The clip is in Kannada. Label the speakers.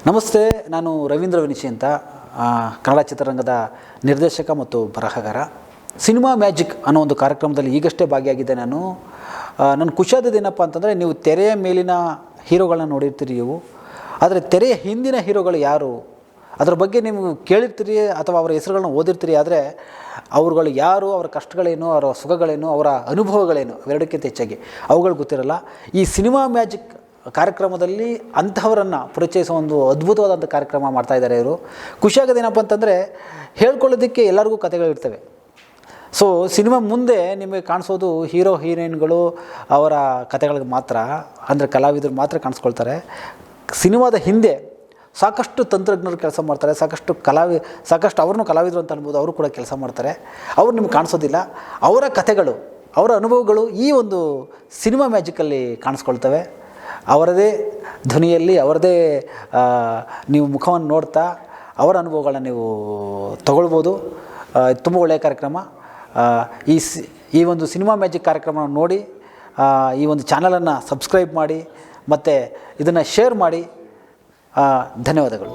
Speaker 1: ನಮಸ್ತೆ, ನಾನು ರವೀಂದ್ರ ವಿನಿಶಿ ಅಂತ, ಕನ್ನಡ ಚಿತ್ರರಂಗದ ನಿರ್ದೇಶಕ ಮತ್ತು ಬರಹಗಾರ. ಸಿನಿಮಾ ಮ್ಯಾಜಿಕ್ ಅನ್ನೋ ಒಂದು ಕಾರ್ಯಕ್ರಮದಲ್ಲಿ ಈಗಷ್ಟೇ ಭಾಗಿಯಾಗಿದ್ದೆ ನಾನು. ನನ್ನ ಖುಷಿಯಾದದ್ದೇನಪ್ಪ ಅಂತಂದರೆ, ನೀವು ತೆರೆಯ ಮೇಲಿನ ಹೀರೋಗಳನ್ನ ನೋಡಿರ್ತೀರಿ ನೀವು, ಆದರೆ ತೆರೆಯ ಹಿಂದಿನ ಹೀರೋಗಳು ಯಾರು ಅದರ ಬಗ್ಗೆ ನೀವು ಕೇಳಿರ್ತೀರಿ ಅಥವಾ ಅವರ ಹೆಸರುಗಳನ್ನ ಓದಿರ್ತೀರಿ. ಆದರೆ ಅವ್ರುಗಳು ಯಾರು, ಅವರ ಕಷ್ಟಗಳೇನು, ಅವರ ಸುಖಗಳೇನು, ಅವರ ಅನುಭವಗಳೇನು, ಅವೆರಡಕ್ಕಿಂತ ಹೆಚ್ಚಾಗಿ ಅವುಗಳು ಗೊತ್ತಿರಲ್ಲ. ಈ ಸಿನಿಮಾ ಮ್ಯಾಜಿಕ್ ಕಾರ್ಯಕ್ರಮದಲ್ಲಿ ಅಂಥವರನ್ನು ಪರಿಚಯಿಸೋ ಒಂದು ಅದ್ಭುತವಾದಂಥ ಕಾರ್ಯಕ್ರಮ ಮಾಡ್ತಾಯಿದ್ದಾರೆ ಇವರು. ಖುಷಿಯಾಗೋದೇನಪ್ಪ ಅಂತಂದರೆ, ಹೇಳ್ಕೊಳ್ಳೋದಕ್ಕೆ ಎಲ್ಲರಿಗೂ ಕಥೆಗಳಿರ್ತವೆ. ಸೊ ಸಿನಿಮಾ ಮುಂದೆ ನಿಮಗೆ ಕಾಣಿಸೋದು ಹೀರೋ ಹೀರೋಯಿನ್ಗಳು, ಅವರ ಕಥೆಗಳಿಗೆ ಮಾತ್ರ, ಅಂದರೆ ಕಲಾವಿದರು ಮಾತ್ರ ಕಾಣಿಸ್ಕೊಳ್ತಾರೆ. ಸಿನಿಮಾದ ಹಿಂದೆ ಸಾಕಷ್ಟು ತಂತ್ರಜ್ಞರು ಕೆಲಸ ಮಾಡ್ತಾರೆ, ಸಾಕಷ್ಟು ಅವ್ರನ್ನೂ ಕಲಾವಿದರು ಅಂತ ಅನ್ಬೋದು, ಅವರು ಕೂಡ ಕೆಲಸ ಮಾಡ್ತಾರೆ. ಅವ್ರು ನಿಮ್ಗೆ ಕಾಣಿಸೋದಿಲ್ಲ. ಅವರ ಕಥೆಗಳು, ಅವರ ಅನುಭವಗಳು ಈ ಒಂದು ಸಿನಿಮಾ ಮ್ಯಾಜಿಕಲ್ಲಿ ಕಾಣಿಸ್ಕೊಳ್ತವೆ. ಅವರದೇ ಧ್ವನಿಯಲ್ಲಿ, ಅವರದೇ ನೀವು ಮುಖವನ್ನು ನೋಡ್ತಾ ಅವರ ಅನುಭವಗಳನ್ನ ನೀವು ತಗೊಳ್ಬೋದು. ತುಂಬ ಒಳ್ಳೆಯ ಕಾರ್ಯಕ್ರಮ. ಈ ಒಂದು ಸಿನಿಮಾ ಮ್ಯಾಜಿಕ್ ಕಾರ್ಯಕ್ರಮವನ್ನು ನೋಡಿ, ಈ ಒಂದು ಚಾನಲನ್ನು ಸಬ್ಸ್ಕ್ರೈಬ್ ಮಾಡಿ ಮತ್ತು ಇದನ್ನು ಶೇರ್ ಮಾಡಿ. ಧನ್ಯವಾದಗಳು.